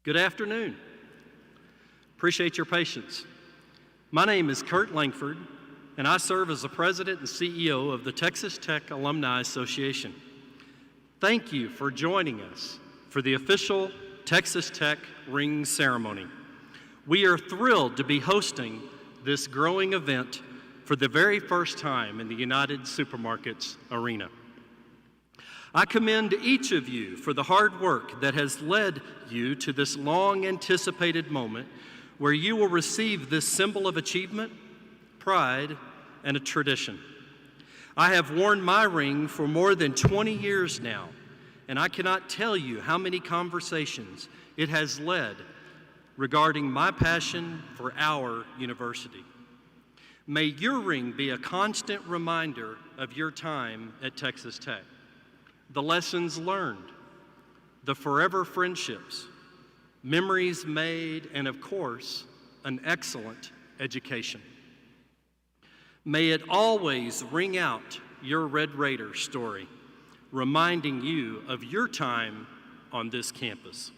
Good afternoon. Appreciate your patience. My name is Kurt Langford, and I serve as the President and CEO of the Texas Tech Alumni Association. Thank you for joining us for the official Texas Tech Ring Ceremony. We are thrilled to be hosting this growing event for the very first time in the United Supermarkets arena. I commend each of you for the hard work that has led you to this long-anticipated moment where you will receive this symbol of achievement, pride, and a tradition. I have worn my ring for more than 20 years now, and I cannot tell you how many conversations it has led regarding my passion for our university. May your ring be a constant reminder of your time at Texas Tech, the lessons learned, the forever friendships, memories made, and of course, an excellent education. May it always ring out your Red Raider story, reminding you of your time on this campus.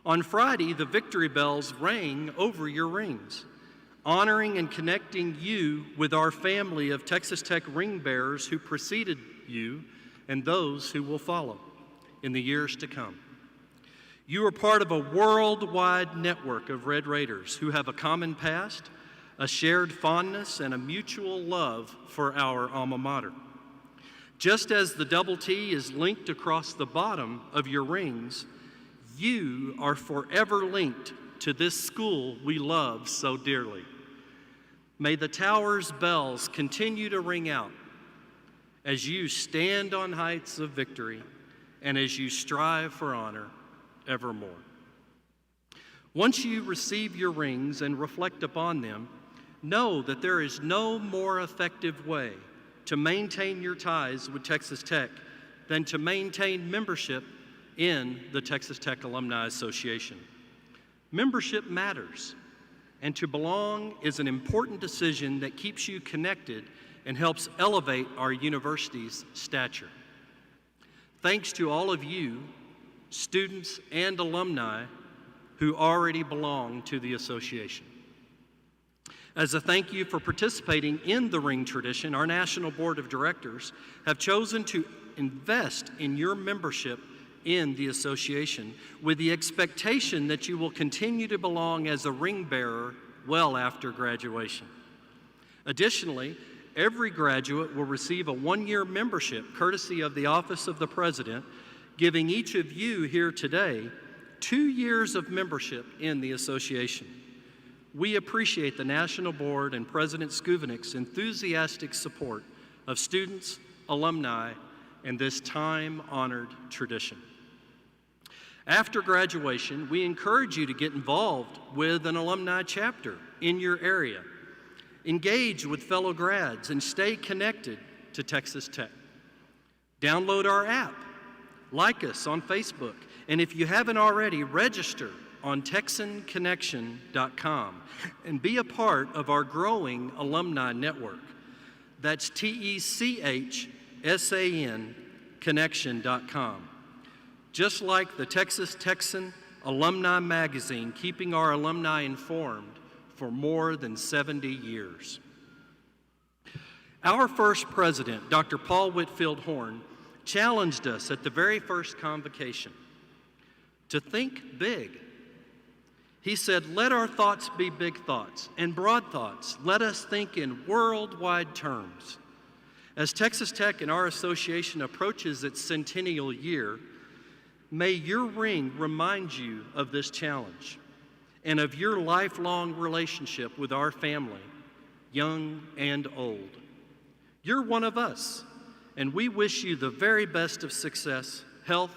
On Friday, the victory bells rang over your rings, honoring and connecting you with our family of Texas Tech ring bearers who preceded you and those who will follow in the years to come. You are part of a worldwide network of Red Raiders who have a common past, a shared fondness, and a mutual love for our alma mater. Just as the double T is linked across the bottom of your rings, you are forever linked to this school we love so dearly. May the tower's bells continue to ring out as you stand on heights of victory and as you strive for honor evermore. Once you receive your rings and reflect upon them, know that there is no more effective way to maintain your ties with Texas Tech than to maintain membership in the Texas Tech Alumni Association. Membership matters, and to belong is an important decision that keeps you connected and helps elevate our university's stature. Thanks to all of you, students and alumni, who already belong to the association. As a thank you for participating in the ring tradition, our National Board of Directors have chosen to invest in your membership in the association with the expectation that you will continue to belong as a ring bearer well after graduation. Additionally, every graduate will receive a one-year membership courtesy of the Office of the President, giving each of you here today 2 years of membership in the association. We appreciate the National Board and President Skuvenek's enthusiastic support of students, alumni, and this time-honored tradition. After graduation, we encourage you to get involved with an alumni chapter in your area. Engage with fellow grads and stay connected to Texas Tech. Download our app, like us on Facebook, and if you haven't already, register on TexanConnection.com and be a part of our growing alumni network. That's TECHSAN Connection.com. Just like the Texas Texan Alumni Magazine, keeping our alumni informed for more than 70 years. Our first president, Dr. Paul Whitfield Horn, challenged us at the very first convocation to think big. He said, "Let our thoughts be big thoughts and broad thoughts. Let us think in worldwide terms." As Texas Tech and our association approaches its centennial year, may your ring remind you of this challenge and of your lifelong relationship with our family, young and old. You're one of us, and we wish you the very best of success, health,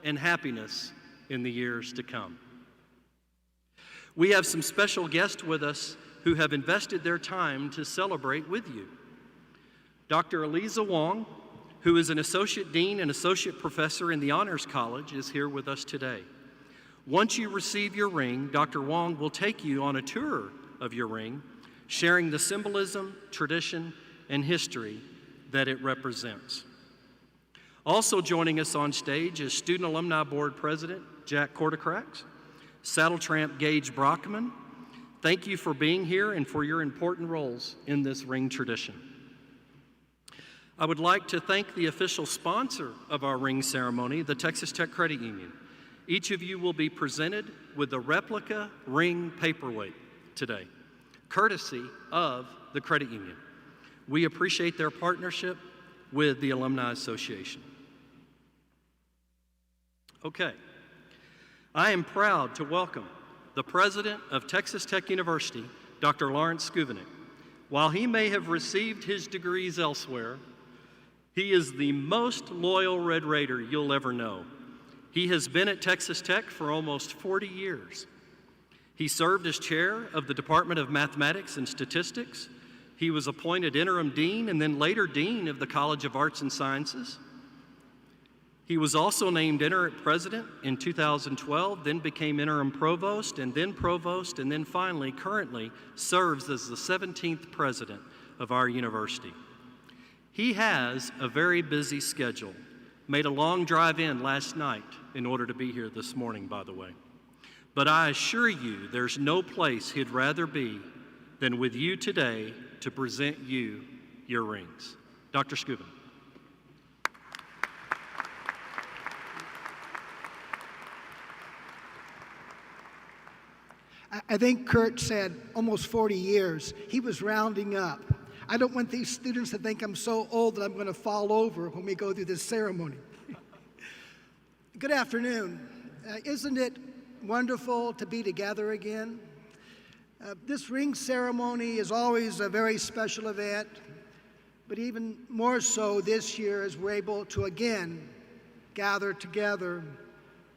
and happiness in the years to come. We have some special guests with us who have invested their time to celebrate with you. Dr. Eliza Wong, who is an Associate Dean and Associate Professor in the Honors College, is here with us today. Once you receive your ring, Dr. Wong will take you on a tour of your ring, sharing the symbolism, tradition, and history that it represents. Also joining us on stage is Student Alumni Board President Jack Corticrax, Saddle Tramp Gage Brockman, thank you for being here and for your important roles in this ring tradition. I would like to thank the official sponsor of our ring ceremony, the Texas Tech Credit Union. Each of you will be presented with a replica ring paperweight today, courtesy of the credit union. We appreciate their partnership with the Alumni Association. Okay, I am proud to welcome the president of Texas Tech University, Dr. Lawrence Schovanec. While he may have received his degrees elsewhere, he is the most loyal Red Raider you'll ever know. He has been at Texas Tech for almost 40 years. He served as chair of the Department of Mathematics and Statistics. He was appointed interim dean and then later dean of the College of Arts and Sciences. He was also named interim president in 2012, then became interim provost, and then finally, currently, serves as the 17th president of our university. He has a very busy schedule. Made a long drive in last night in order to be here this morning, by the way. But I assure you, there's no place he'd rather be than with you today to present you your rings. Dr. Schovanec. I think Kurt said almost 40 years. He was rounding up. I don't want these students to think I'm so old that I'm going to fall over when we go through this ceremony. Good afternoon. Isn't it wonderful to be together again? This ring ceremony is always a very special event, but even more so this year as we're able to again gather together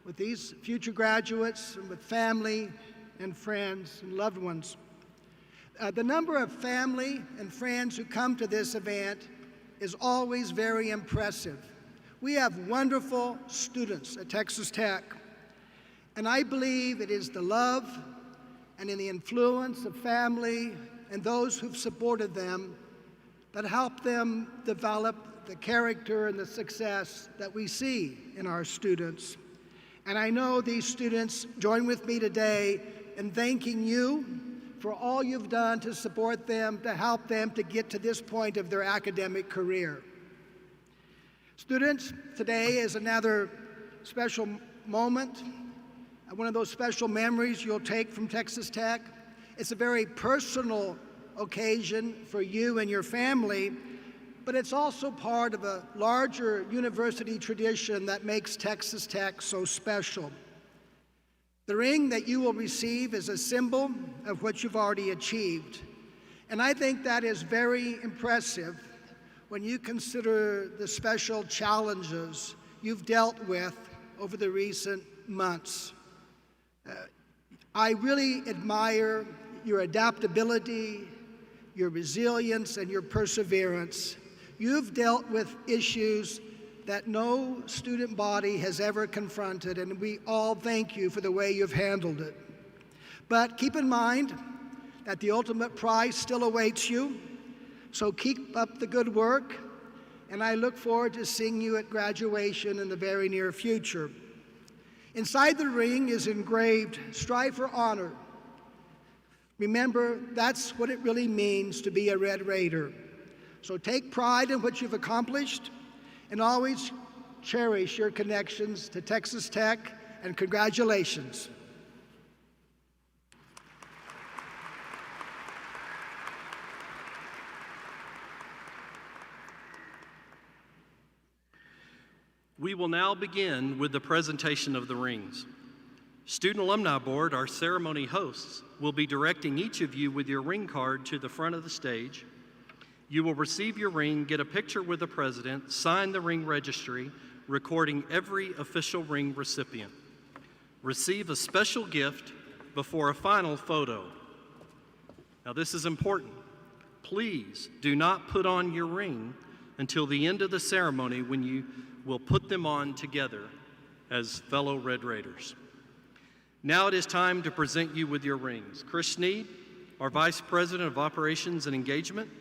with these future graduates and with family and friends and loved ones. The number of family and friends who come to this event is always very impressive. We have wonderful students at Texas Tech, and I believe it is the love and in the influence of family and those who've supported them that help them develop the character and the success that we see in our students. And I know these students join with me today in thanking you for all you've done to support them, to help them to get to this point of their academic career. Students, today is another special moment, one of those special memories you'll take from Texas Tech. It's a very personal occasion for you and your family, but it's also part of a larger university tradition that makes Texas Tech so special. The ring that you will receive is a symbol of what you've already achieved. And I think that is very impressive when you consider the special challenges you've dealt with over the recent months. I really admire your adaptability, your resilience, and your perseverance. You've dealt with issues that no student body has ever confronted, and we all thank you for the way you've handled it. But keep in mind that the ultimate prize still awaits you, so keep up the good work, and I look forward to seeing you at graduation in the very near future. Inside the ring is engraved, "Strive for Honor." Remember, that's what it really means to be a Red Raider. So take pride in what you've accomplished, and always cherish your connections to Texas Tech, and congratulations. We will now begin with the presentation of the rings. Student Alumni Board, our ceremony hosts, will be directing each of you with your ring card to the front of the stage. You will receive your ring, get a picture with the president, sign the ring registry, recording every official ring recipient. Receive a special gift before a final photo. Now this is important. Please do not put on your ring until the end of the ceremony when you will put them on together as fellow Red Raiders. Now it is time to present you with your rings. Chris Sneed, our Vice President of Operations and Engagement,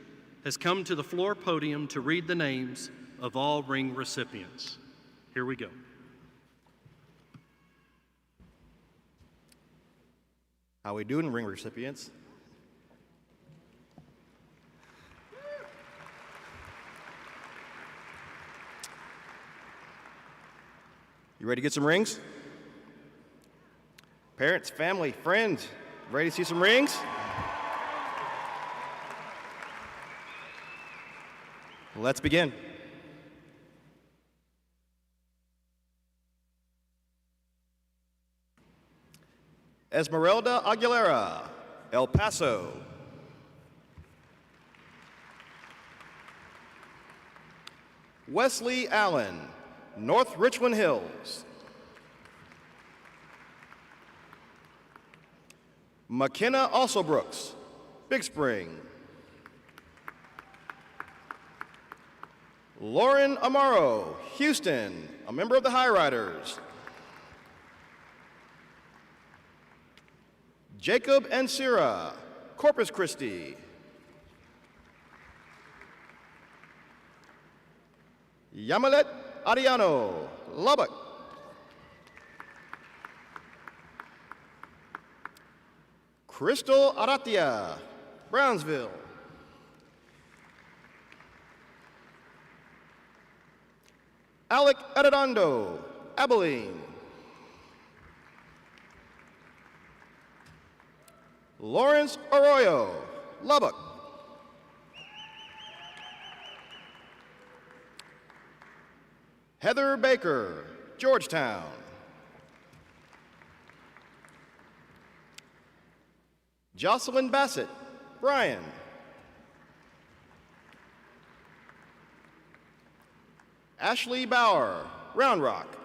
has come to the floor podium to read the names of all ring recipients. Here we go. How we doing, ring recipients? You ready to get some rings? Parents, family, friends, ready to see some rings? Let's begin. Esmeralda Aguilera, El Paso. Wesley Allen, North Richland Hills. McKenna Alsobrooks, Big Spring. Lauren Amaro, Houston, a member of the High Riders. Jacob Ansira, Corpus Christi. Yamilet Ariano, Lubbock. Crystal Aratia, Brownsville. Alec Arredondo, Abilene. Lawrence Arroyo, Lubbock. Heather Baker, Georgetown. Jocelyn Bassett, Bryan. Ashley Bauer, Round Rock.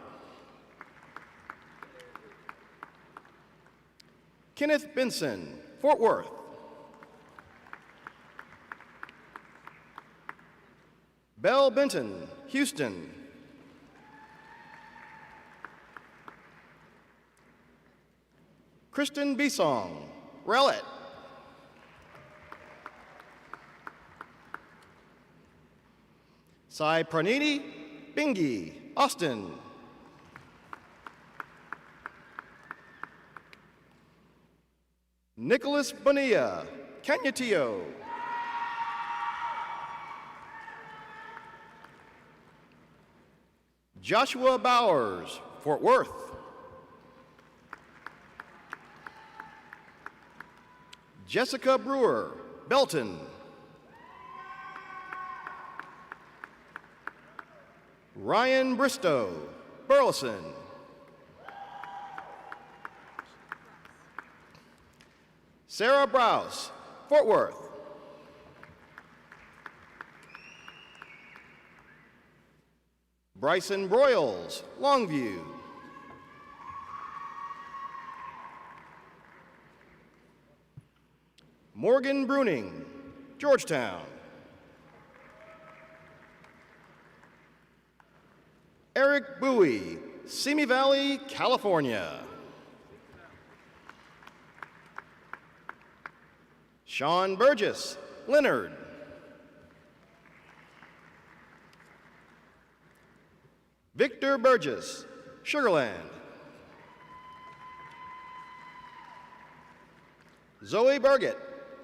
Kenneth Benson, Fort Worth. Belle Benton, Houston. Kristen Bisong, Rowlett. Sai Pranini Bingi, Austin. Nicholas Bonilla, Canutillo. Joshua Bowers, Fort Worth. Jessica Brewer, Belton. Ryan Bristow, Burleson. Sarah Browse, Fort Worth. Bryson Broyles, Longview. Morgan Bruning, Georgetown. Eric Bowie, Simi Valley, California. Sean Burgess, Leonard. Victor Burgess, Sugarland. Zoe Burgett,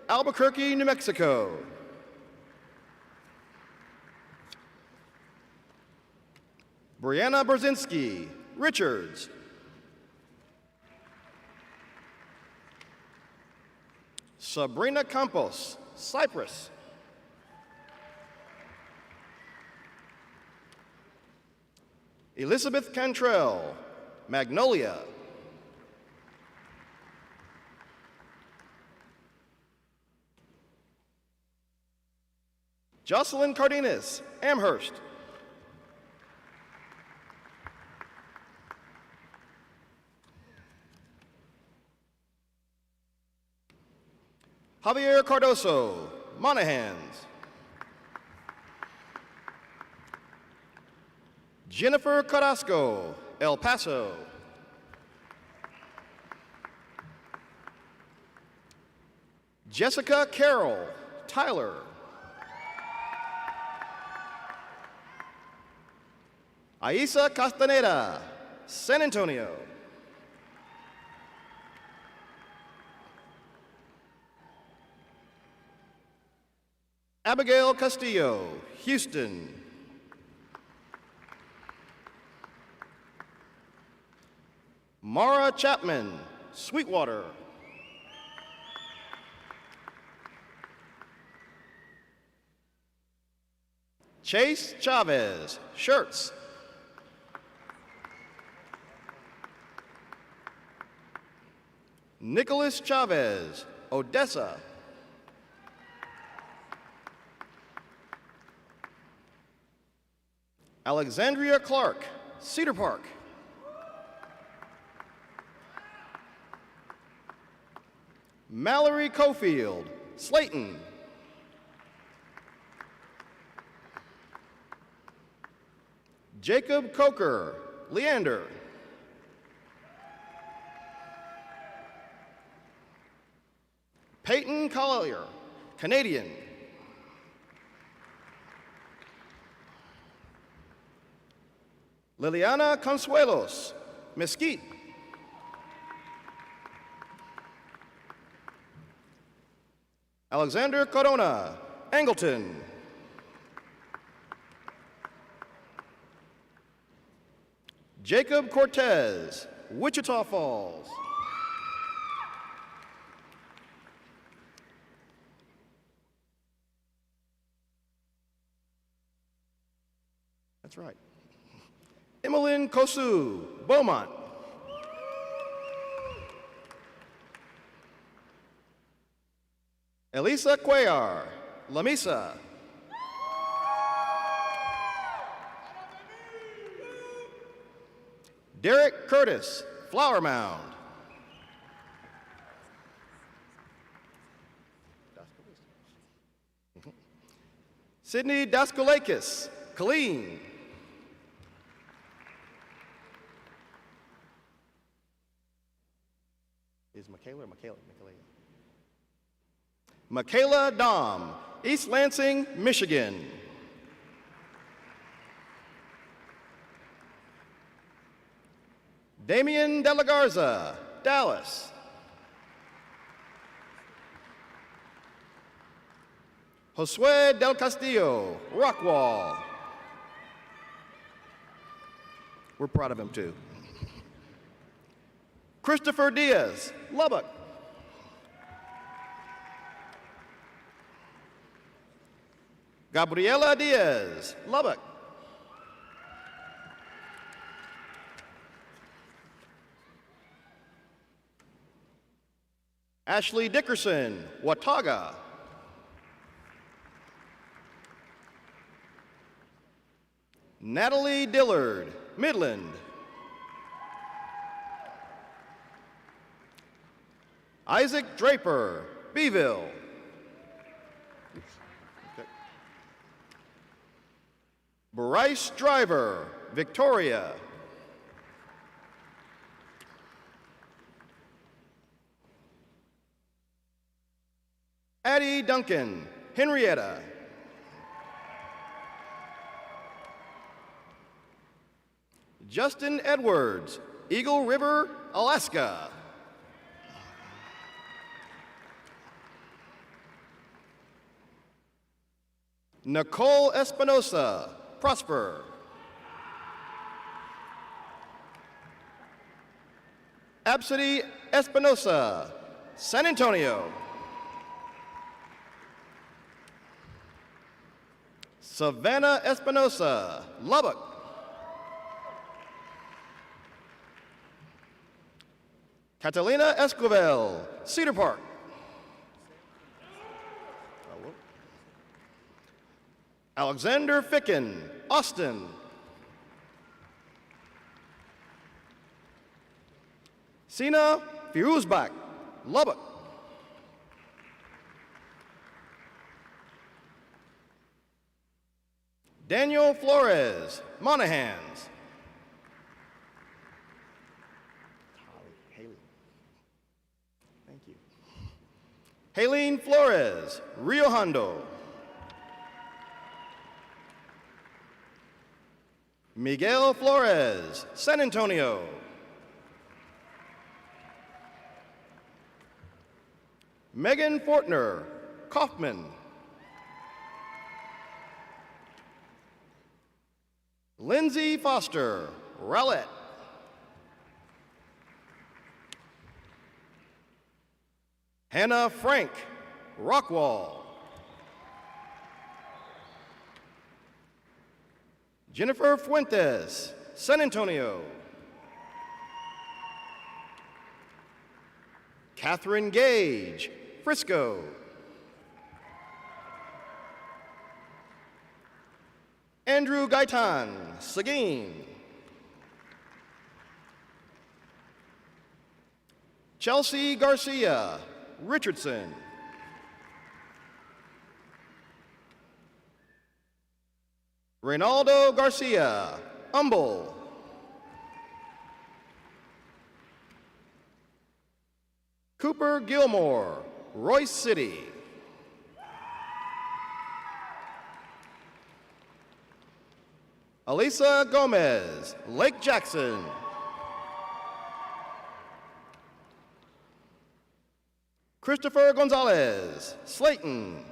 Albuquerque, New Mexico. Brianna Brzezinski, Richards. Sabrina Campos, Cypress. Elizabeth Cantrell, Magnolia. Jocelyn Cardenas, Amherst. Javier Cardoso, Monahans. Jennifer Carrasco, El Paso. Jessica Carroll, Tyler. Aisa Castaneda, San Antonio. Abigail Castillo, Houston. Mara Chapman, Sweetwater. Chase Chavez, Schertz. Nicholas Chavez, Odessa. Alexandria Clark, Cedar Park. Mallory Cofield, Slayton. Jacob Coker, Leander. Peyton Collier, Canadian. Liliana Consuelos, Mesquite. Alexander Corona, Angleton. Jacob Cortez, Wichita Falls. That's right. Emmeline Kosu, Beaumont. Elisa Cuellar, La Mesa. Derek Curtis, Flower Mound. Sydney Daskalakis, Killeen. Is Michaela or Michaela? Michaela Dom, East Lansing, Michigan. Damian De La Garza, Dallas. Josue Del Castillo, Rockwall. We're proud of him too. Christopher Diaz, Lubbock. Gabriela Diaz, Lubbock. Ashley Dickerson, Watauga. Natalie Dillard, Midland. Isaac Draper, Beeville. Okay. Bryce Driver, Victoria. Addie Duncan, Henrietta. Justin Edwards, Eagle River, Alaska. Nicole Espinosa, Prosper. Absidy Espinosa, San Antonio. Savannah Espinosa, Lubbock. Catalina Esquivel, Cedar Park. Alexander Ficken, Austin. Sina Firuzbak, Lubbock. Daniel Flores, Monahans. Haley. Thank you. Haleen Flores, Rio Hondo. Miguel Flores, San Antonio. Megan Fortner, Kaufman. Lindsay Foster, Rowlett. Hannah Frank, Rockwall. Jennifer Fuentes, San Antonio. Catherine Gage, Frisco. Andrew Gaitan, Seguin. Chelsea Garcia, Richardson. Reynaldo Garcia, Humble. Cooper Gilmore, Royce City. Elisa Gomez, Lake Jackson. Christopher Gonzalez, Slayton.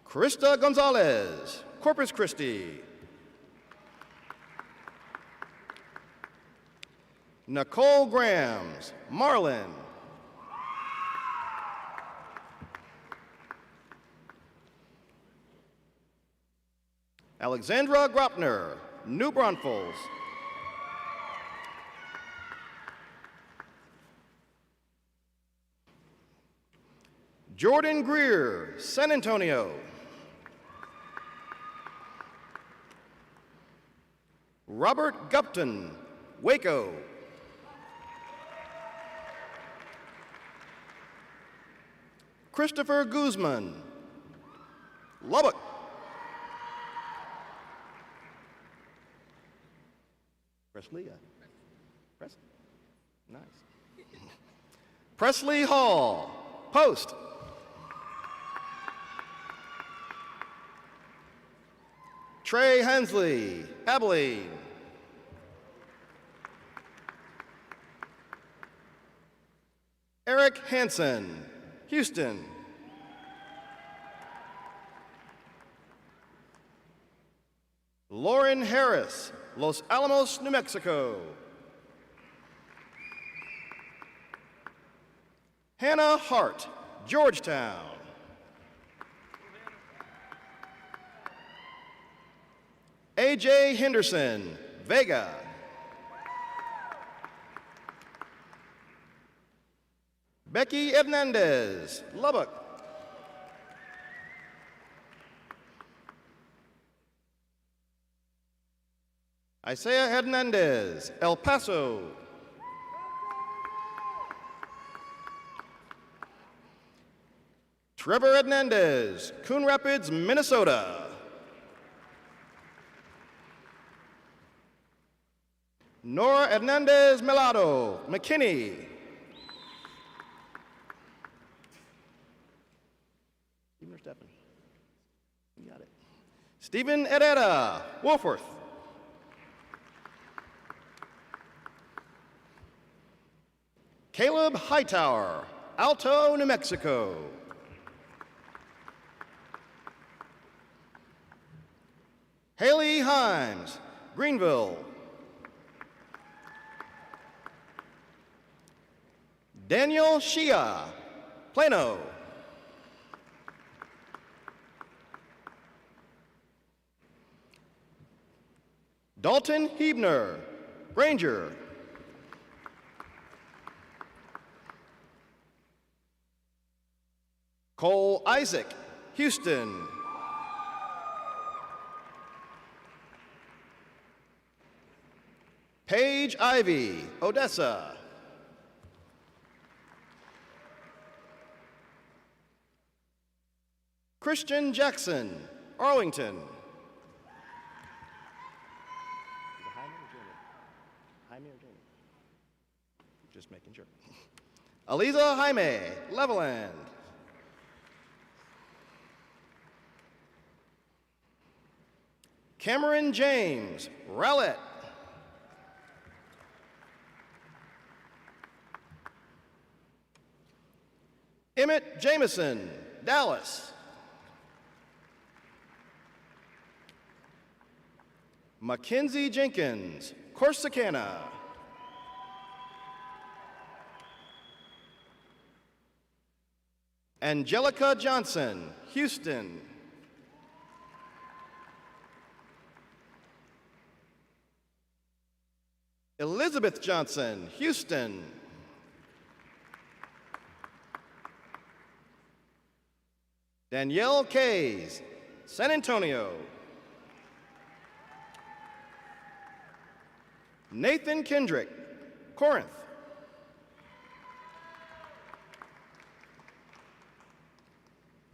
Krista Gonzalez, Corpus Christi. Nicole Grams, Marlin. Alexandra Gropner, New Braunfels. Jordan Greer, San Antonio. Robert Gupton, Waco. Christopher Guzman, Lubbock. Presley, nice. Presley Hall, Post. Trey Hensley, Abilene. Eric Hansen, Houston. Lauren Harris, Los Alamos, New Mexico. Hannah Hart, Georgetown. AJ Henderson, Vega. Becky Hernandez, Lubbock. Isaiah Hernandez, El Paso. Trevor Hernandez, Coon Rapids, Minnesota. Nora Hernandez Melado, McKinney. Stephen or Stephen? You got it. Stephen Herrera, Wolfworth. Caleb Hightower, Alto, New Mexico. Haley Himes, Greenville. Daniel Shia, Plano. Dalton Hebner, Granger. Cole Isaac, Houston. Paige Ivy, Odessa. Christian Jackson, Arlington. Is it Jaime or Jamie? Jaime or Jamie? Just making sure. Aliza Jaime, Leveland. Cameron James, Rowlett. Emmett Jameson, Dallas. Mackenzie Jenkins, Corsicana. Angelica Johnson, Houston. Elizabeth Johnson, Houston. Danielle Kays, San Antonio. Nathan Kendrick, Corinth.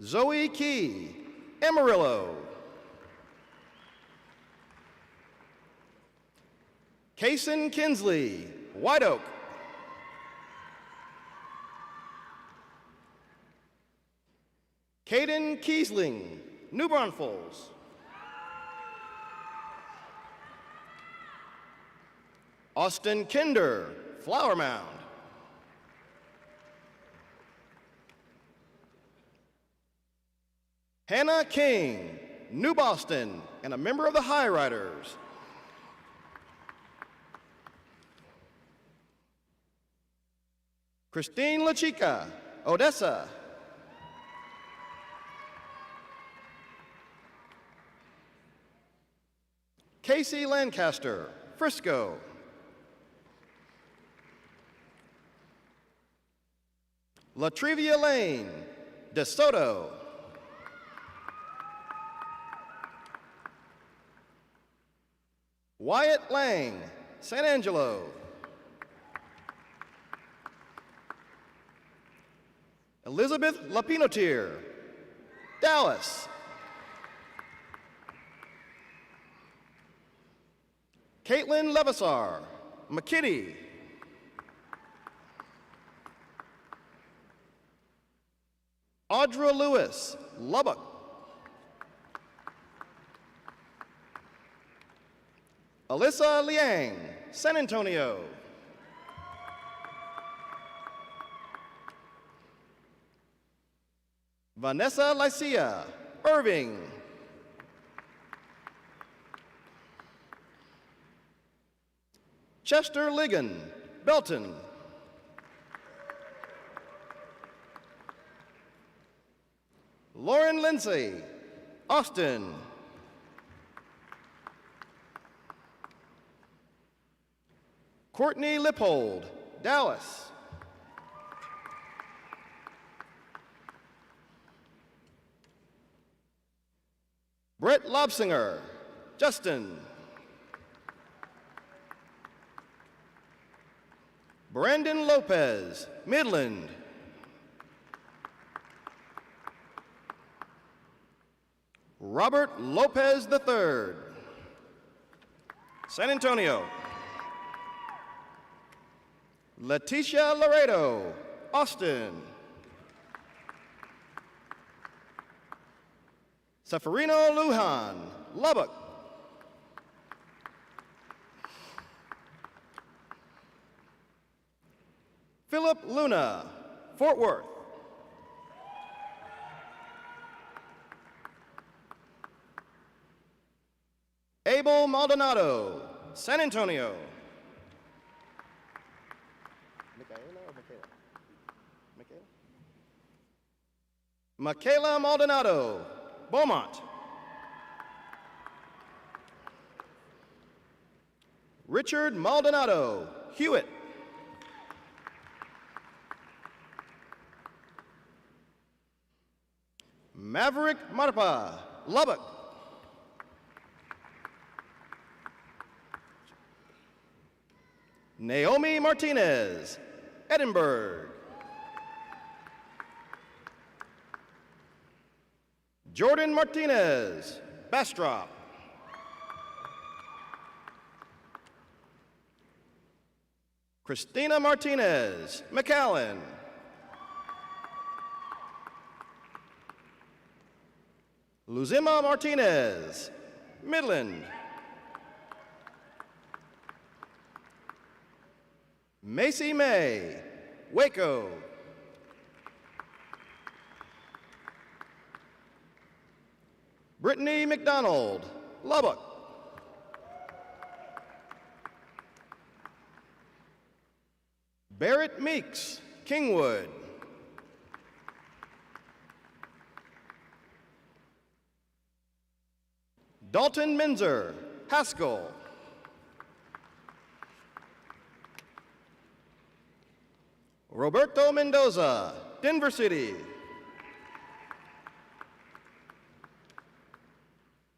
Zoe Key, Amarillo. Kaysen Kinsley, White Oak. Caden Kiesling, New Braunfels. Austin Kinder, Flower Mound. Hannah King, New Boston, and a member of the High Riders. Christine LaChica, Odessa. Casey Lancaster, Frisco. Latrivia Lane, DeSoto. Wyatt Lang, San Angelo. Elizabeth Lapinotier, Dallas. Caitlin Levisar, McKinney. Audra Lewis, Lubbock. Alyssa Liang, San Antonio. Vanessa Lycia, Irving. Chester Ligon, Belton. Lauren Lindsay, Austin. Courtney Lippold, Dallas. Brett Lobsinger, Justin. Brandon Lopez, Midland. Robert Lopez III, San Antonio. Leticia Laredo, Austin. Seferino Lujan, Lubbock. Philip Luna, Fort Worth. Abel Maldonado, San Antonio. Michaela or Michaela? Michaela? Michaela Maldonado, Beaumont. Richard Maldonado, Hewitt. Maverick Marpa, Lubbock. Naomi Martinez, Edinburgh. Jordan Martinez, Bastrop. Christina Martinez, McAllen. Luzima Martinez, Midland. Macy May, Waco. Brittany McDonald, Lubbock. Barrett Meeks, Kingwood. Dalton Minzer, Haskell. Roberto Mendoza, Denver City.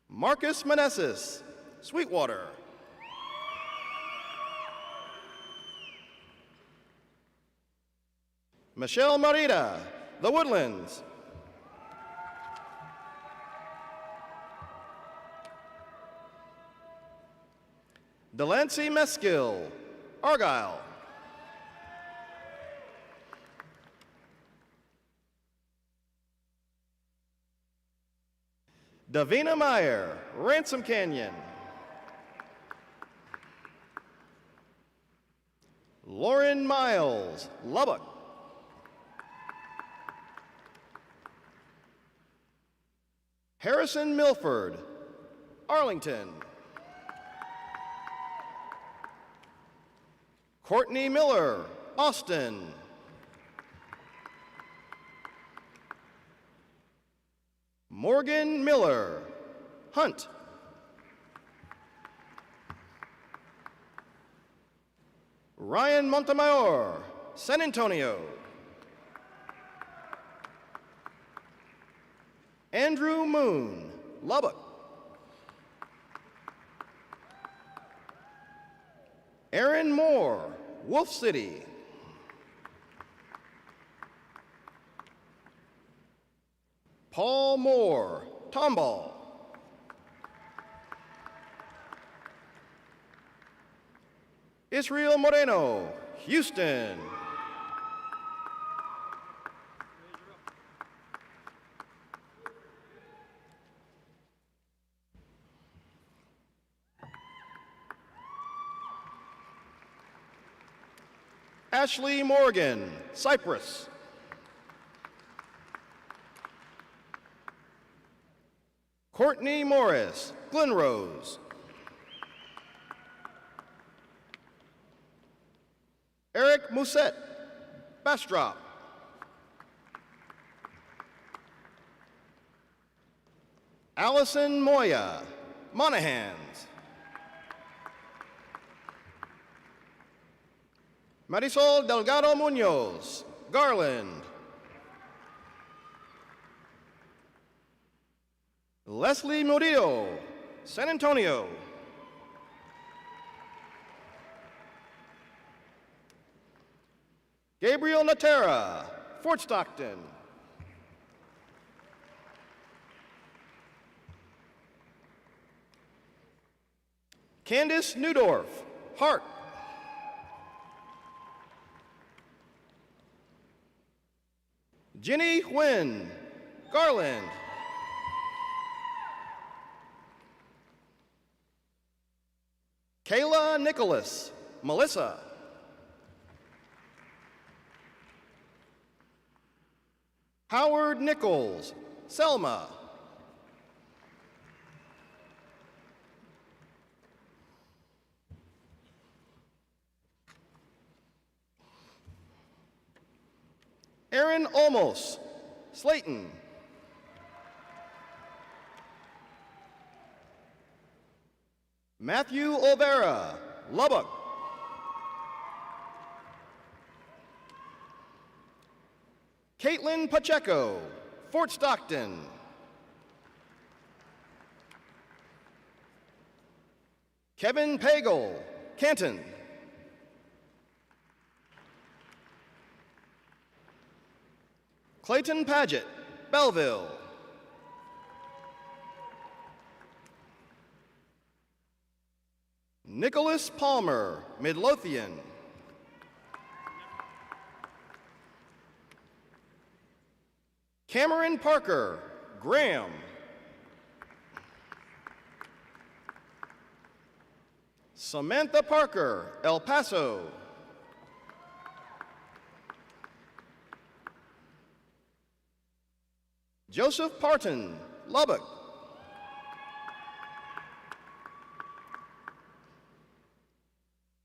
Marcus Manessis, Sweetwater. Michelle Marita, The Woodlands. Delancey Meskill, Argyle. Davina Meyer, Ransom Canyon. Lauren Miles, Lubbock. Harrison Milford, Arlington. Courtney Miller, Austin. Morgan Miller, Hunt. Ryan Montemayor, San Antonio. Andrew Moon, Lubbock. Aaron Moore, Wolf City. Paul Moore, Tomball. Israel Moreno, Houston. Ashley Morgan, Cyprus. Courtney Morris, Glenrose. Eric Musset, Bastrop. Allison Moya, Monahans. Marisol Delgado Munoz, Garland. Leslie Murillo, San Antonio. Gabriel Natera, Fort Stockton. Candace Newdorf, Hart. Jenny Nguyen, Garland. Kayla Nicholas, Melissa. Howard Nichols, Selma. Aaron Olmos, Slayton. Matthew Olvera, Lubbock. Caitlin Pacheco, Fort Stockton. Kevin Pagel, Canton. Clayton Paget, Belleville. Nicholas Palmer, Midlothian. Cameron Parker, Graham. Samantha Parker, El Paso. Joseph Parton, Lubbock.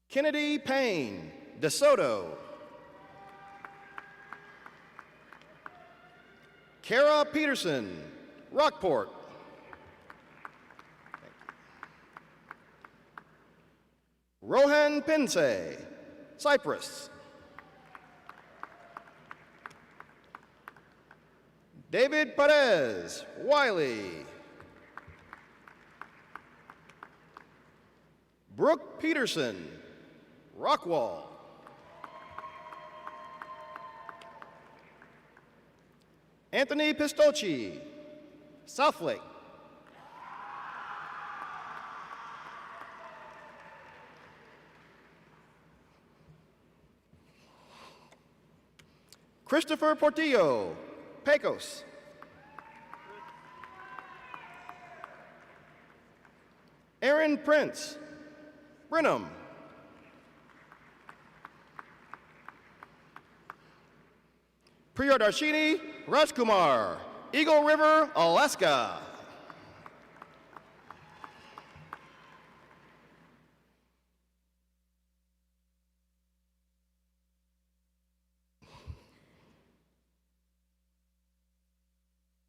Kennedy Payne, DeSoto. Kara Peterson, Rockport. Rohan Pinsay, Cyprus. David Perez, Wiley. Brooke Peterson, Rockwall. Anthony Pistocchi, Southlake. Christopher Portillo, Pecos. Aaron Prince, Brenham. Priyadarshini Rajkumar, Eagle River, Alaska.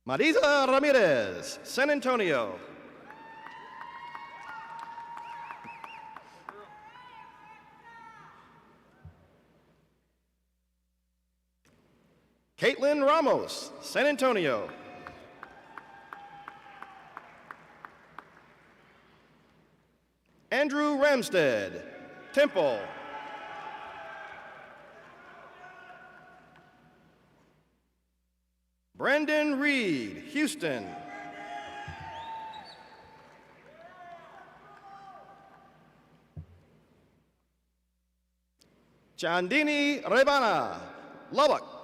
Marisa Ramirez, San Antonio. Caitlin Ramos, San Antonio. Andrew Ramstead, Temple. Brandon Reed, Houston. Chandini Rebana, Lubbock.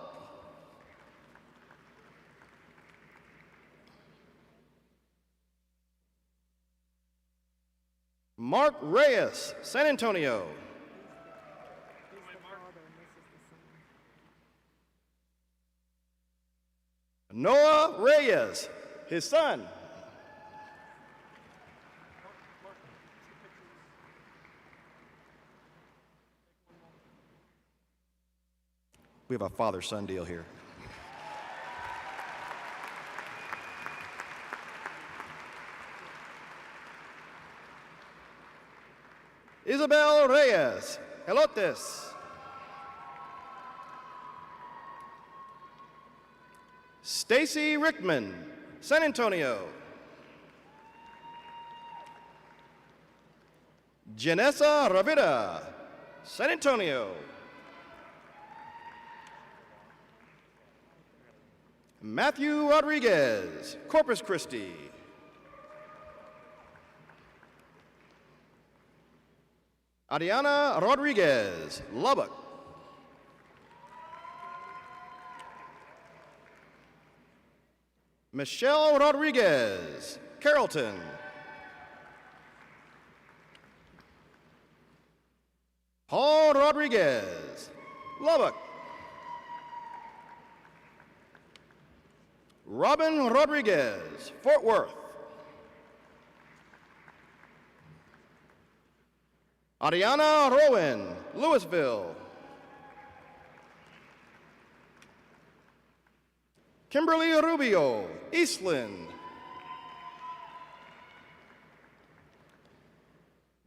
Mark Reyes, San Antonio. Noah Reyes, his son. We have a father-son deal here. Isabel Reyes, Elotes. Stacy Rickman, San Antonio. Janessa Ravida, San Antonio. Matthew Rodriguez, Corpus Christi. Ariana Rodriguez, Lubbock. Michelle Rodriguez, Carrollton. Paul Rodriguez, Lubbock. Robin Rodriguez, Fort Worth. Ariana Rowan, Louisville. Kimberly Rubio, Eastland.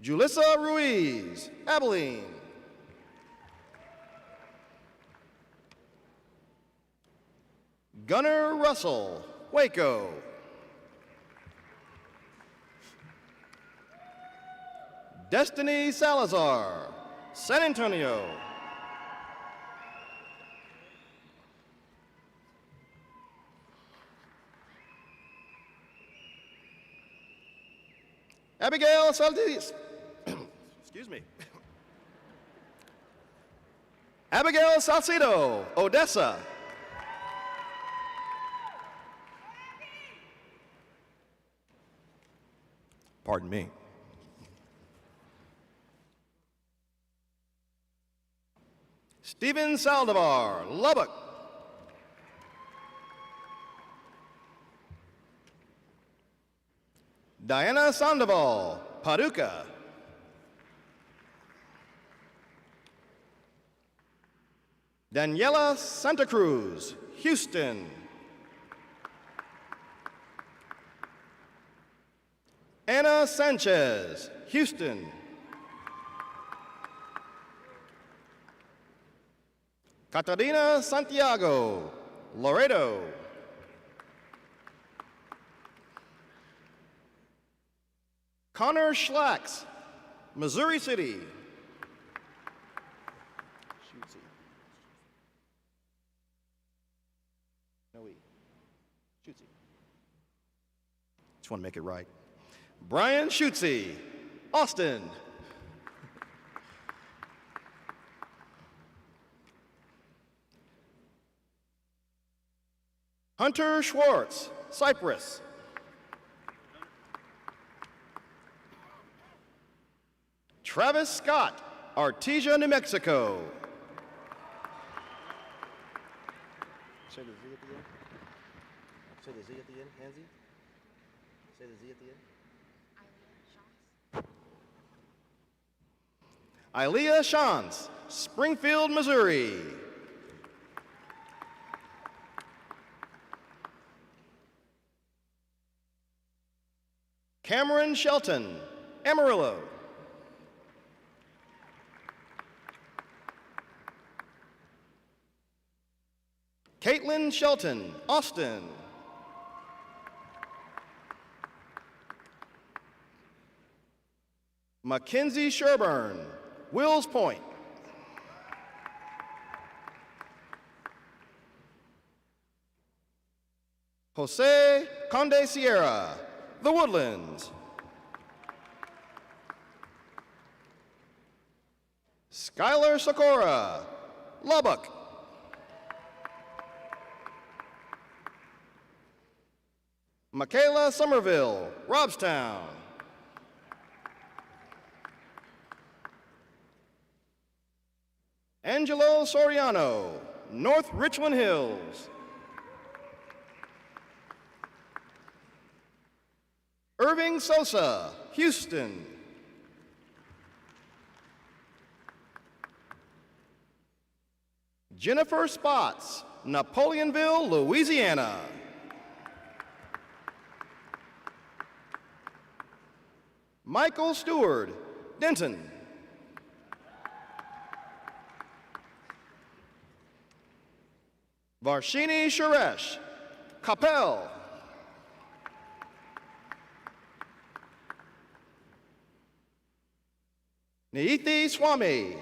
Julissa Ruiz, Abilene. Gunnar Russell, Waco. Destiny Salazar, San Antonio. Abigail Saldiz, excuse me. Abigail Salcido, Odessa. Pardon me. Stephen Saldivar, Lubbock. Diana Sandoval, Paducah. Daniela Santa Cruz, Houston. Anna Sanchez, Houston. Catalina Santiago, Laredo. Connor Schlacks, Missouri City. Just want to make it right. Brian Schutze, Austin. Hunter Schwartz, Cyprus. Travis Scott, Artesia, New Mexico. Say the Z at the end. Say the Z at the end, Hansi. Say the Z at the end. Ilea Shantz, Springfield, Missouri. Cameron Shelton, Amarillo. Caitlin Shelton, Austin. Mackenzie Sherburne, Wills Point. Jose Conde Sierra, The Woodlands. Skylar Socorra, Lubbock. Michaela Somerville, Robstown. Angelo Soriano, North Richland Hills. Irving Sosa, Houston. Jennifer Spots, Napoleonville, Louisiana. Michael Stewart, Denton. Varshini Suresh, Capel. Neithi Swami,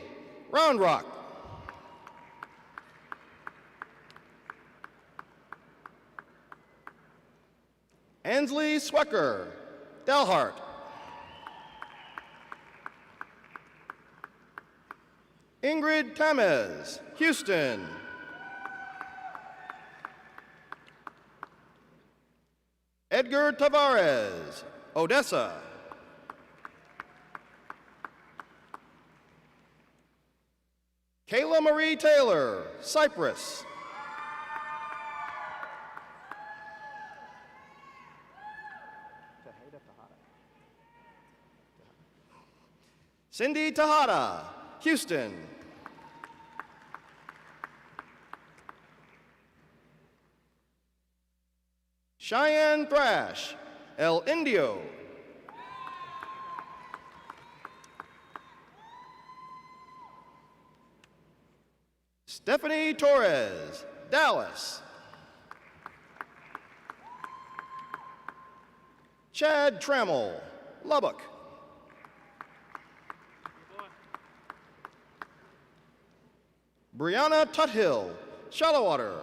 Round Rock. Ansley Swecker, Delhart. Ingrid Tamez, Houston. Edgar Tavares, Odessa. Kayla Marie Taylor, Cyprus. Cindy Tejada, Houston. Cheyenne Thrash, El Indio. Stephanie Torres, Dallas. Chad Trammell, Lubbock. Brianna Tuthill, Shallowater.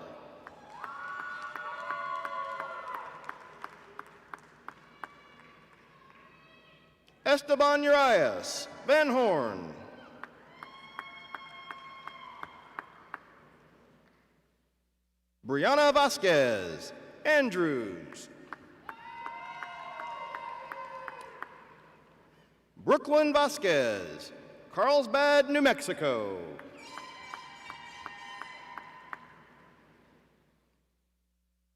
Esteban Urias, Van Horn. Brianna Vasquez, Andrews. Brooklyn Vasquez, Carlsbad, New Mexico.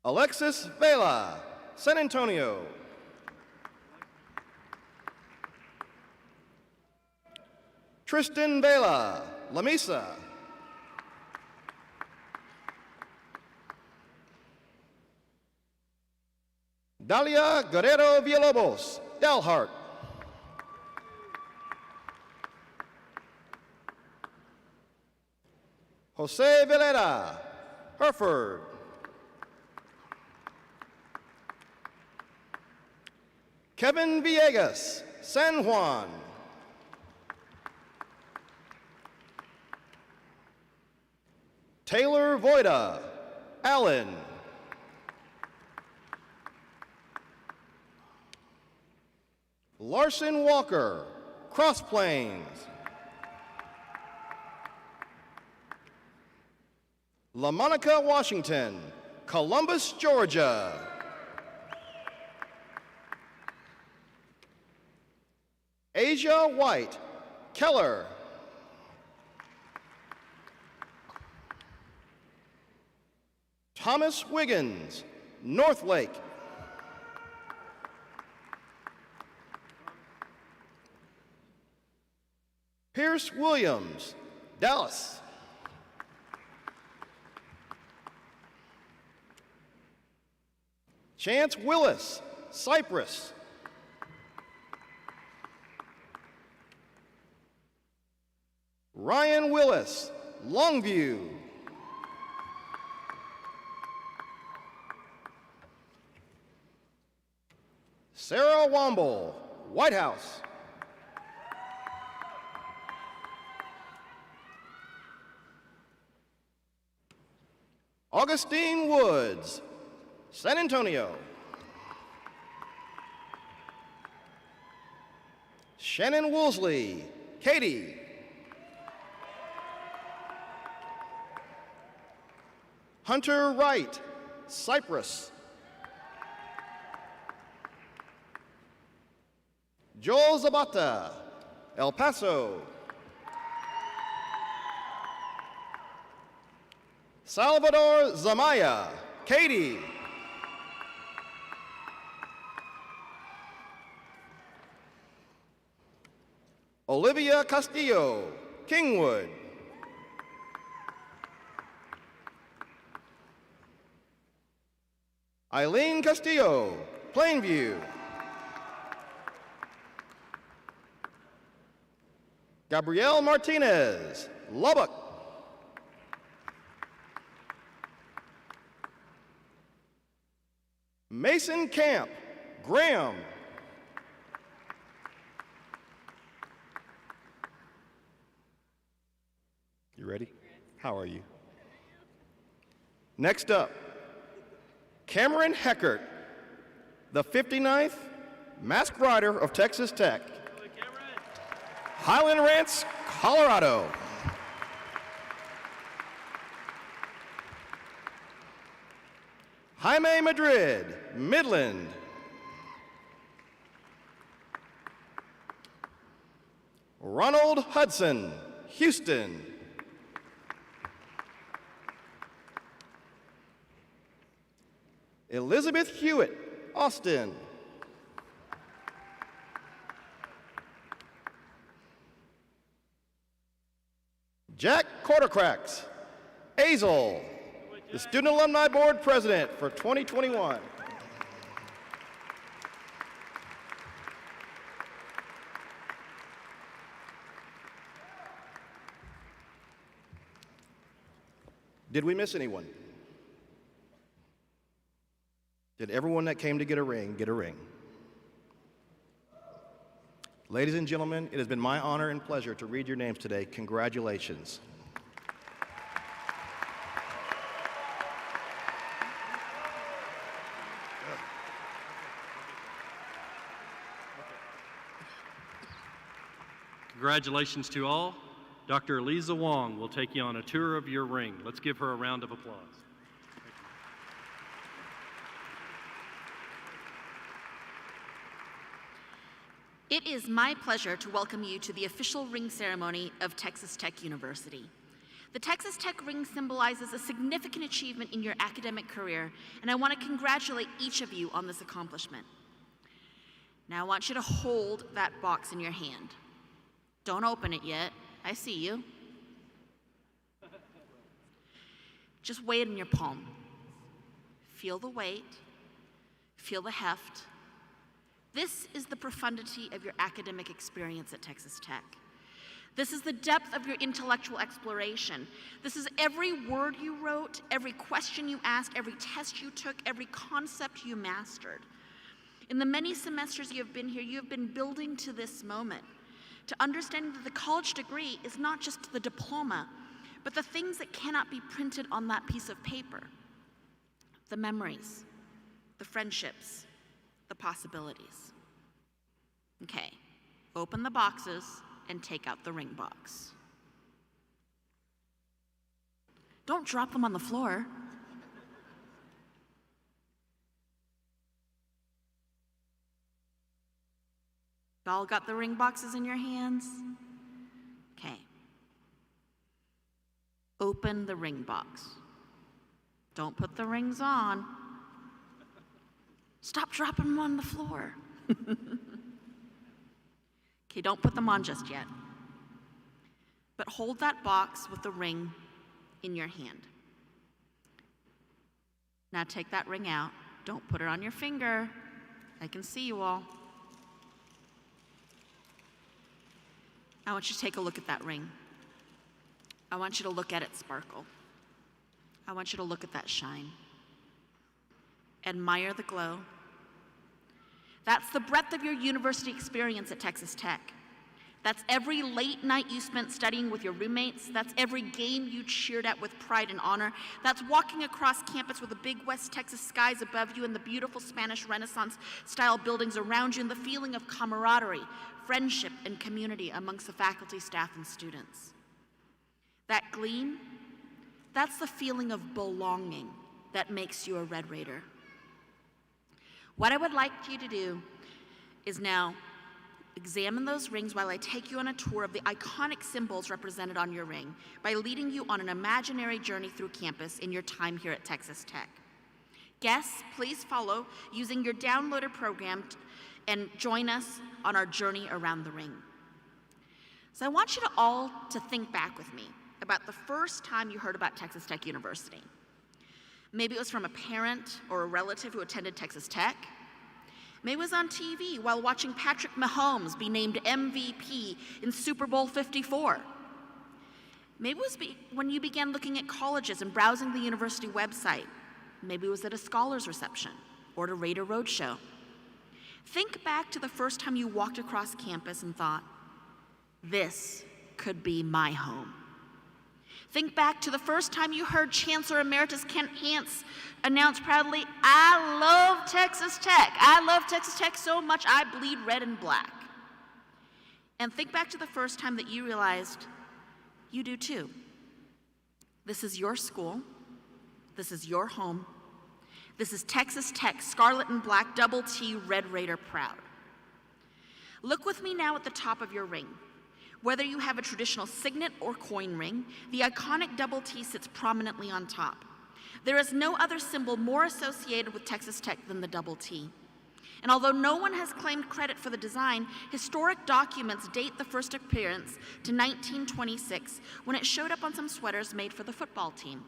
Alexis Vela, San Antonio. Tristan Vela, La Mesa. Dalia Guerrero Villalobos, Dalhart. Jose Villela, Hereford. Kevin Villegas, San Juan. Taylor Voida, Allen. Larson Walker, Cross Plains. LaMonica Washington, Columbus, Georgia. Asia White, Keller. Thomas Wiggins, Northlake. Pierce Williams, Dallas. Chance Willis, Cypress. Ryan Willis, Longview. Sarah Womble, White House. Augustine Woods, San Antonio. Shannon Woolsey, Katy. Hunter Wright, Cypress. Joel Zabata, El Paso. Salvador Zamaya, Katy. Olivia Castillo, Kingwood. Eileen Castillo, Plainview. Gabrielle Martinez, Lubbock. Mason Camp, Graham. You ready? How are you? Next up, Cameron Heckert, the 59th Masked Rider of Texas Tech. Highland Ranch, Colorado. Jaime Madrid, Midland. Ronald Hudson, Houston. Elizabeth Hewitt, Austin. Jack Quartercracks, Azle, the Student Alumni Board President for 2021. Did we miss anyone? Did everyone that came to get a ring get a ring? Ladies and gentlemen, it has been my honor and pleasure to read your names today. Congratulations. Congratulations to all. Dr. Eliza Wong will take you on a tour of your ring. Let's give her a round of applause. It is my pleasure to welcome you to the official ring ceremony of Texas Tech University. The Texas Tech ring symbolizes a significant achievement in your academic career, and I want to congratulate each of you on this accomplishment. Now I want you to hold that box in your hand. Don't open it yet. I see you. Just weigh it in your palm. Feel the weight. Feel the heft. This is the profundity of your academic experience at Texas Tech. This is the depth of your intellectual exploration. This is every word you wrote, every question you asked, every test you took, every concept you mastered. In the many semesters you have been here, you have been building to this moment, to understanding that the college degree is not just the diploma, but the things that cannot be printed on that piece of paper. The memories, the friendships, the possibilities. Okay, open the boxes and take out the ring box. Don't drop them on the floor. Y'all got the ring boxes in your hands? Okay. Open the ring box. Don't put the rings on. Stop dropping them on the floor. Okay, don't put them on just yet. But hold that box with the ring in your hand. Now take that ring out. Don't put it on your finger. I can see you all. I want you to take a look at that ring. I want you to look at it sparkle. I want you to look at that shine. Admire the glow. That's the breadth of your university experience at Texas Tech. That's every late night you spent studying with your roommates. That's every game you cheered at with pride and honor. That's walking across campus with the big West Texas skies above you and the beautiful Spanish Renaissance-style buildings around you and the feeling of camaraderie, friendship, and community amongst the faculty, staff, and students. That gleam, that's the feeling of belonging that makes you a Red Raider. What I would like you to do is now examine those rings while I take you on a tour of the iconic symbols represented on your ring by leading you on an imaginary journey through campus in your time here at Texas Tech. Guests, please follow using your downloaded program and join us on our journey around the ring. So I want you to all to think back with me about the first time you heard about Texas Tech University. Maybe it was from a parent or a relative who attended Texas Tech. Maybe it was on TV while watching Patrick Mahomes be named MVP in Super Bowl 54. Maybe it was when you began looking at colleges and browsing the university website. Maybe it was at a scholars reception or at a Raider Roadshow. Think back to the first time you walked across campus and thought, this could be my home. Think back to the first time you heard Chancellor Emeritus Kent Hance announce proudly, I love Texas Tech. I love Texas Tech so much I bleed red and black. And think back to the first time that you realized you do too. This is your school. This is your home. This is Texas Tech, scarlet and black, double T, Red Raider proud. Look with me now at the top of your ring. Whether you have a traditional signet or coin ring, the iconic double T sits prominently on top. There is no other symbol more associated with Texas Tech than the double T. And although no one has claimed credit for the design, historic documents date the first appearance to 1926, when it showed up on some sweaters made for the football team.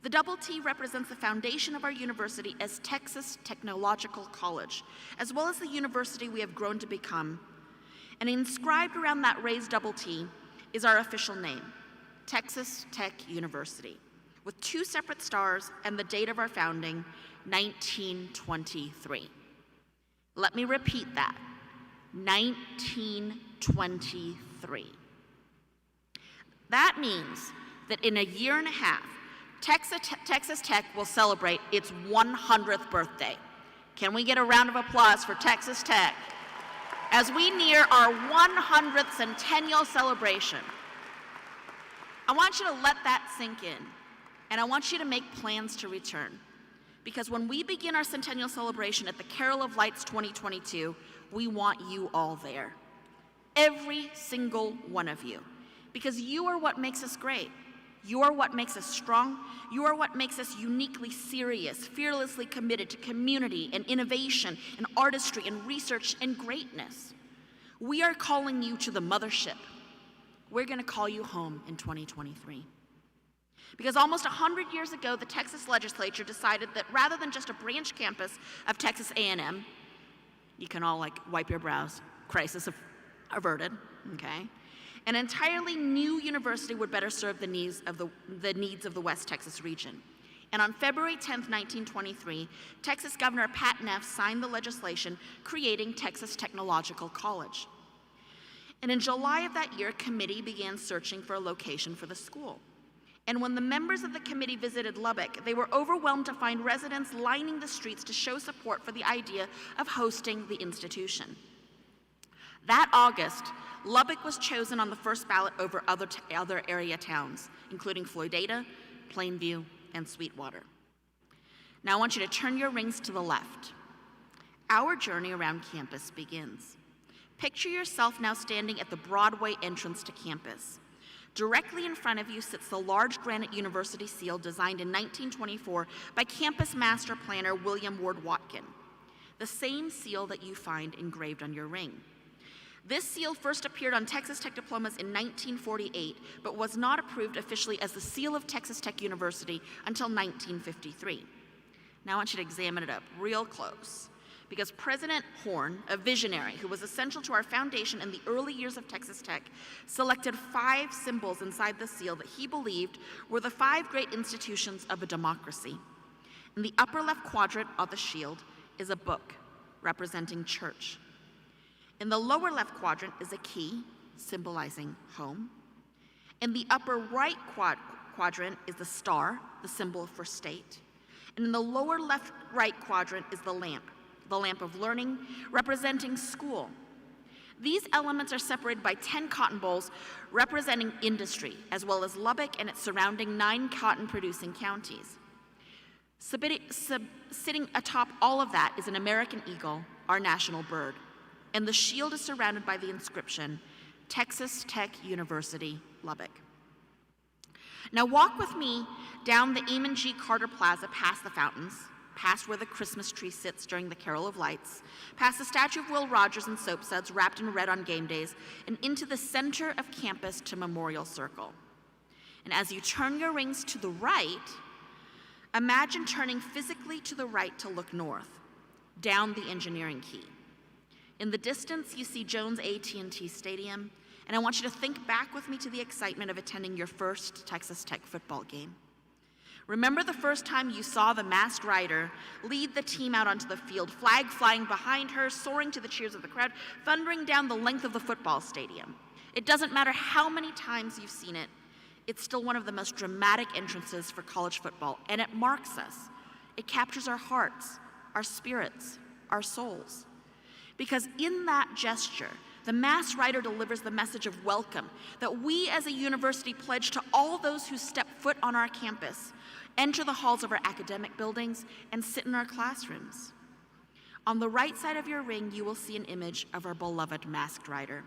The double T represents the foundation of our university as Texas Technological College, as well as the university we have grown to become. And inscribed around that raised double T is our official name, Texas Tech University, with 2 separate stars and the date of our founding, 1923. Let me repeat that, 1923. That means that in a year and a half, Texas Tech will celebrate its 100th birthday. Can we get a round of applause for Texas Tech as we near our 100th centennial celebration? I want you to let that sink in, and I want you to make plans to return. Because when we begin our centennial celebration at the Carol of Lights 2022, we want you all there. Every single one of you. Because you are what makes us great. You are what makes us strong. You are what makes us uniquely serious, fearlessly committed to community and innovation and artistry and research and greatness. We are calling you to the mothership. We're going to call you home in 2023. Because almost 100 years ago, the Texas legislature decided that rather than just a branch campus of Texas A&M, You can all wipe your brows. Crisis averted, okay? An entirely new university would better serve the needs of the West Texas region. And on February 10th, 1923, Texas Governor Pat Neff signed the legislation creating Texas Technological College. And in July of that year, a committee began searching for a location for the school. And when the members of the committee visited Lubbock, they were overwhelmed to find residents lining the streets to show support for the idea of hosting the institution. That August, Lubbock was chosen on the first ballot over other area towns, including Floydada, Plainview, and Sweetwater. Now I want you to turn your rings to the left. Our journey around campus begins. Picture yourself now standing at the Broadway entrance to campus. Directly in front of you sits the large granite university seal designed in 1924 by campus master planner William Ward Watkin, the same seal that you find engraved on your ring. This seal first appeared on Texas Tech diplomas in 1948, but was not approved officially as the seal of Texas Tech University until 1953. Now I want you to examine it up real close, because President Horn, a visionary who was essential to our foundation in the early years of Texas Tech, selected 5 symbols inside the seal that he believed were the 5 great institutions of a democracy. In the upper left quadrant of the shield is a book representing church. In the lower left quadrant is a key symbolizing home. In the upper right quadrant is the star, the symbol for state. And in the lower left right quadrant is the lamp of learning, representing school. These elements are separated by 10 cotton bowls representing industry, as well as Lubbock and its surrounding 9 cotton-producing counties. Sitting atop all of that is an American eagle, our national bird. And the shield is surrounded by the inscription, Texas Tech University, Lubbock. Now walk with me down the Amon G. Carter Plaza past the fountains, past where the Christmas tree sits during the Carol of Lights, past the statue of Will Rogers and soap suds wrapped in red on game days, and into the center of campus to Memorial Circle. And as you turn your rings to the right, imagine turning physically to the right to look north, down the engineering key. In the distance, you see Jones AT&T Stadium, and I want you to think back with me to the excitement of attending your first Texas Tech football game. Remember the first time you saw the masked rider lead the team out onto the field, flag flying behind her, soaring to the cheers of the crowd, thundering down the length of the football stadium. It doesn't matter how many times you've seen it, it's still one of the most dramatic entrances for college football, and it marks us. It captures our hearts, our spirits, our souls. Because in that gesture, the masked rider delivers the message of welcome that we as a university pledge to all those who step foot on our campus, enter the halls of our academic buildings, and sit in our classrooms. On the right side of your ring, you will see an image of our beloved masked rider.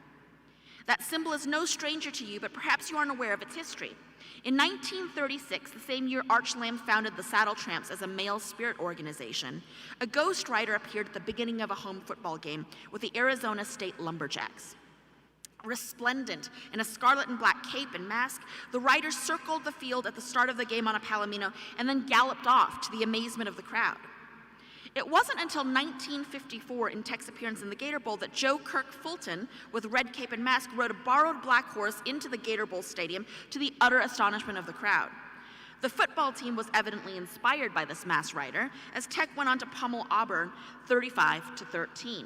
That symbol is no stranger to you, but perhaps you aren't aware of its history. In 1936, the same year Arch Lamb founded the Saddle Tramps as a male spirit organization, a ghost rider appeared at the beginning of a home football game with the Arizona State Lumberjacks. Resplendent in a scarlet and black cape and mask, the rider circled the field at the start of the game on a palomino and then galloped off to the amazement of the crowd. It wasn't until 1954 in Tech's appearance in the Gator Bowl that Joe Kirk Fulton, with red cape and mask, rode a borrowed black horse into the Gator Bowl stadium to the utter astonishment of the crowd. The football team was evidently inspired by this masked rider, as Tech went on to pummel Auburn 35-13.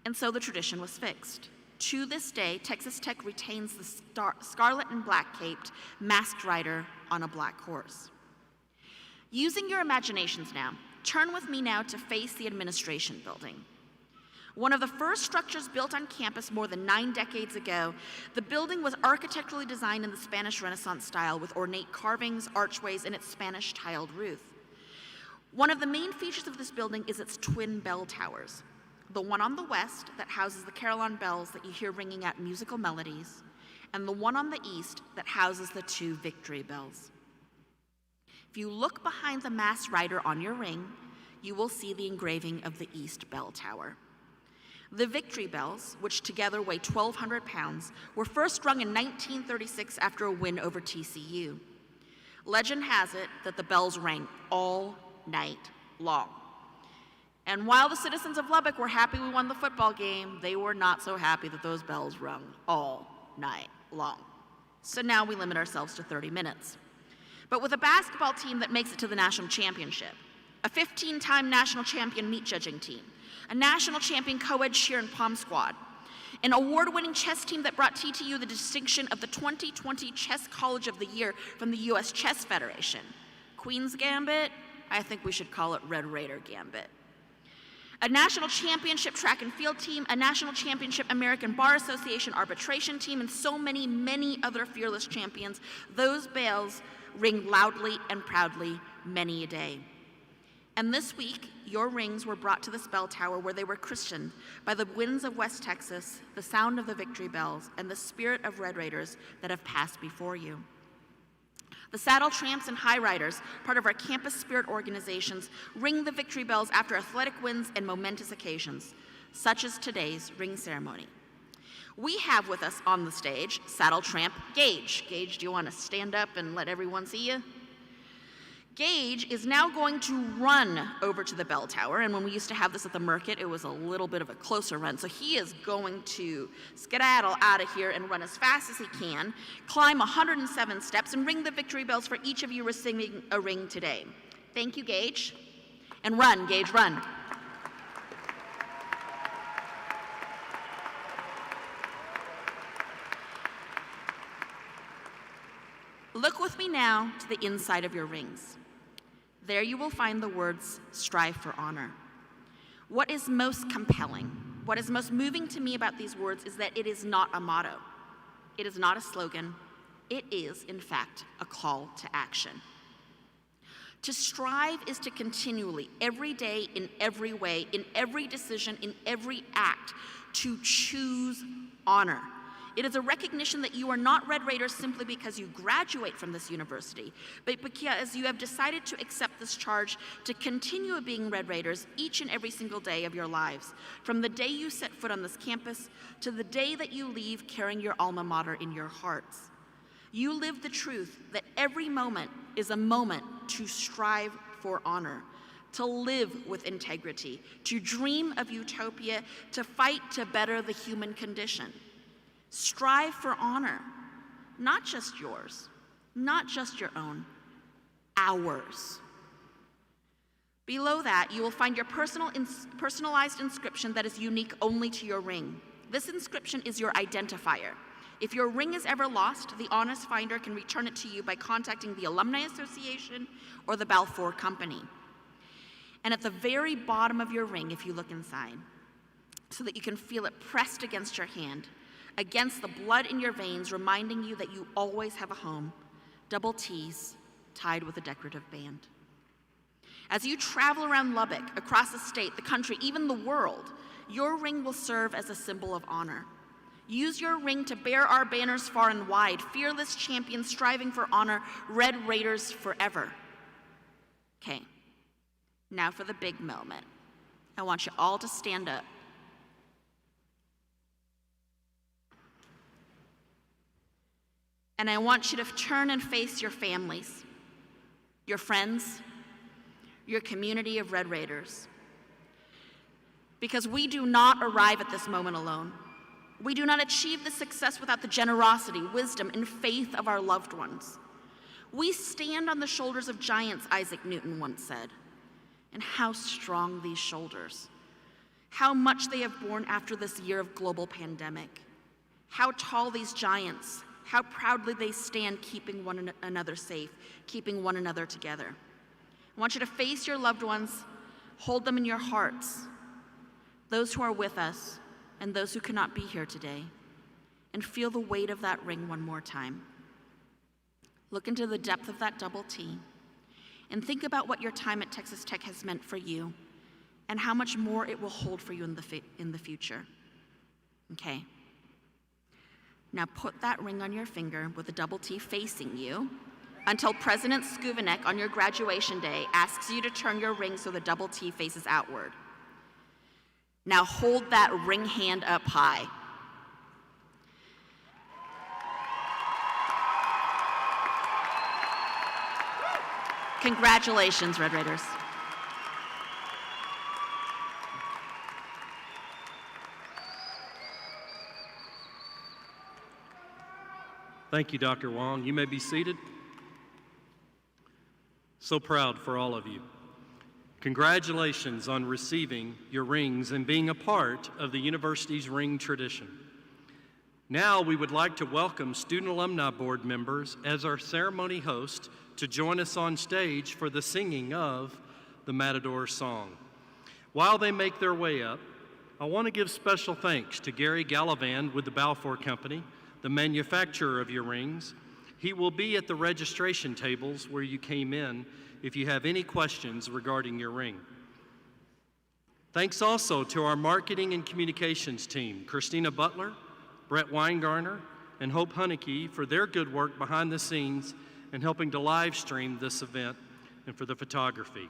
And so the tradition was fixed. To this day, Texas Tech retains the scarlet and black caped masked rider on a black horse. Using your imaginations now, turn with me now to face the administration building. One of the first structures built on campus more than 9 decades ago, the building was architecturally designed in the Spanish Renaissance style with ornate carvings, archways, and its Spanish tiled roof. One of the main features of this building is its twin bell towers. The one on the west that houses the carillon bells that you hear ringing out musical melodies, and the one on the east that houses the 2 victory bells. If you look behind the masked rider on your ring, you will see the engraving of the East Bell Tower. The victory bells, which together weigh 1,200 pounds, were first rung in 1936 after a win over TCU. Legend has it that the bells rang all night long. And while the citizens of Lubbock were happy we won the football game, they were not so happy that those bells rung all night long. So now we limit ourselves to 30 minutes. But with a basketball team that makes it to the national championship, a 15-time national champion meat judging team, a national champion co-ed cheer and pom squad, an award-winning chess team that brought TTU the distinction of the 2020 Chess College of the Year from the U.S. Chess Federation. Queen's Gambit, I think we should call it Red Raider Gambit. A national championship track and field team, a national championship American Bar Association arbitration team, and so many, many other fearless champions. Those bells ring loudly and proudly many a day. And this week, your rings were brought to this bell tower where they were christened by the winds of West Texas, the sound of the victory bells, and the spirit of Red Raiders that have passed before you. The Saddle Tramps and High Riders, part of our campus spirit organizations, ring the victory bells after athletic wins and momentous occasions, such as today's ring ceremony. We have with us on the stage Saddle Tramp Gage. Gage, do you want to stand up and let everyone see you? Gage is now going to run over to the bell tower, and when we used to have this at the market, it was a little bit of a closer run. So he is going to skedaddle out of here and run as fast as he can, climb 107 steps, and ring the victory bells for each of you receiving a ring today. Thank you, Gage. And run, Gage, run. Look with me now to the inside of your rings. There you will find the words, strive for honor. What is most compelling, what is most moving to me about these words is that it is not a motto. It is not a slogan. It is, in fact, a call to action. To strive is to continually, every day, in every way, in every decision, in every act, to choose honor. It is a recognition that you are not Red Raiders simply because you graduate from this university, but because you have decided to accept this charge to continue being Red Raiders each and every single day of your lives, from the day you set foot on this campus to the day that you leave carrying your alma mater in your hearts. You live the truth that every moment is a moment to strive for honor, to live with integrity, to dream of utopia, to fight to better the human condition. Strive for honor, not just yours, not just your own, ours. Below that, you will find your personalized inscription that is unique only to your ring. This inscription is your identifier. If your ring is ever lost, the honest finder can return it to you by contacting the Alumni Association or the Balfour Company. And at the very bottom of your ring, if you look inside, so that you can feel it pressed against your hand, against the blood in your veins, reminding you that you always have a home, double T's tied with a decorative band. As you travel around Lubbock, across the state, the country, even the world, your ring will serve as a symbol of honor. Use your ring to bear our banners far and wide, fearless champions striving for honor, Red Raiders forever. Okay, now for the big moment. I want you all to stand up. And I want you to turn and face your families, your friends, your community of Red Raiders. Because we do not arrive at this moment alone. We do not achieve this success without the generosity, wisdom, and faith of our loved ones. We stand on the shoulders of giants, Isaac Newton once said. And how strong these shoulders. How much they have borne after this year of global pandemic. How tall these giants, how proudly they stand keeping one another safe, keeping one another together. I want you to face your loved ones, hold them in your hearts, those who are with us and those who cannot be here today, and feel the weight of that ring one more time. Look into the depth of that double T and think about what your time at Texas Tech has meant for you and how much more it will hold for you in the future. Okay. Now put that ring on your finger with the double T facing you until President Skouvenek on your graduation day asks you to turn your ring so the double T faces outward. Now hold that ring hand up high. Congratulations, Red Raiders. Thank you, Dr. Wong. You may be seated. So proud for all of you. Congratulations on receiving your rings and being a part of the university's ring tradition. Now we would like to welcome Student Alumni Board members as our ceremony host to join us on stage for the singing of the Matador Song. While they make their way up, I want to give special thanks to Gary Gallivan with the Balfour Company, the manufacturer of your rings. He will be at the registration tables where you came in if you have any questions regarding your ring. Thanks also to our marketing and communications team, Christina Butler, Brett Weingarner, and Hope Hunnicky for their good work behind the scenes and helping to live stream this event and for the photography.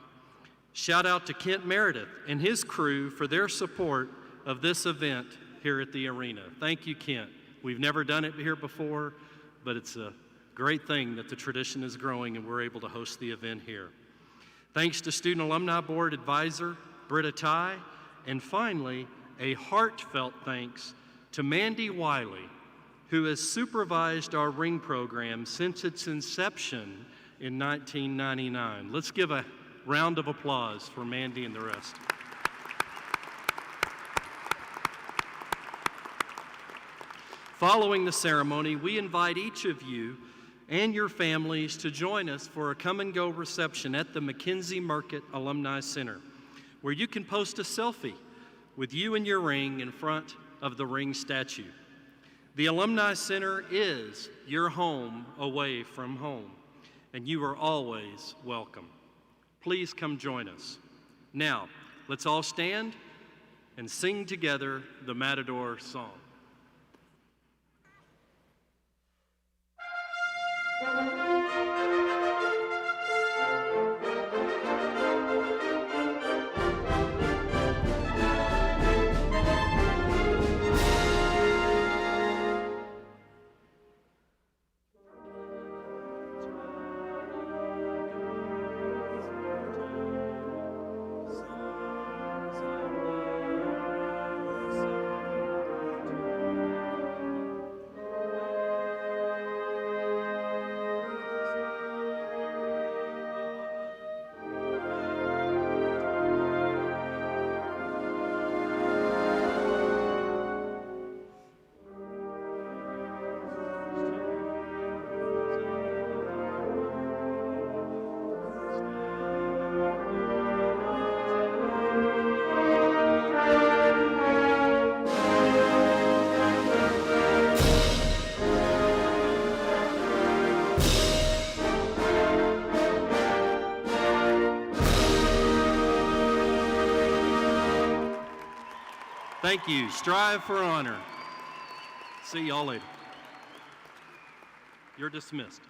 Shout out to Kent Meredith and his crew for their support of this event here at the arena. Thank you, Kent. We've never done it here before, but it's a great thing that the tradition is growing and we're able to host the event here. Thanks to Student Alumni Board Advisor Britta Ty, and finally, a heartfelt thanks to Mandy Wiley, who has supervised our ring program since its inception in 1999. Let's give a round of applause for Mandy and the rest. Following the ceremony, we invite each of you and your families to join us for a come-and-go reception at the Mackenzie Murcutt Alumni Center, where you can post a selfie with you and your ring in front of the ring statue. The Alumni Center is your home away from home, and you are always welcome. Please come join us. Now, let's all stand and sing together the Matador Song. Thank you. Strive for honor. See y'all later. You're dismissed.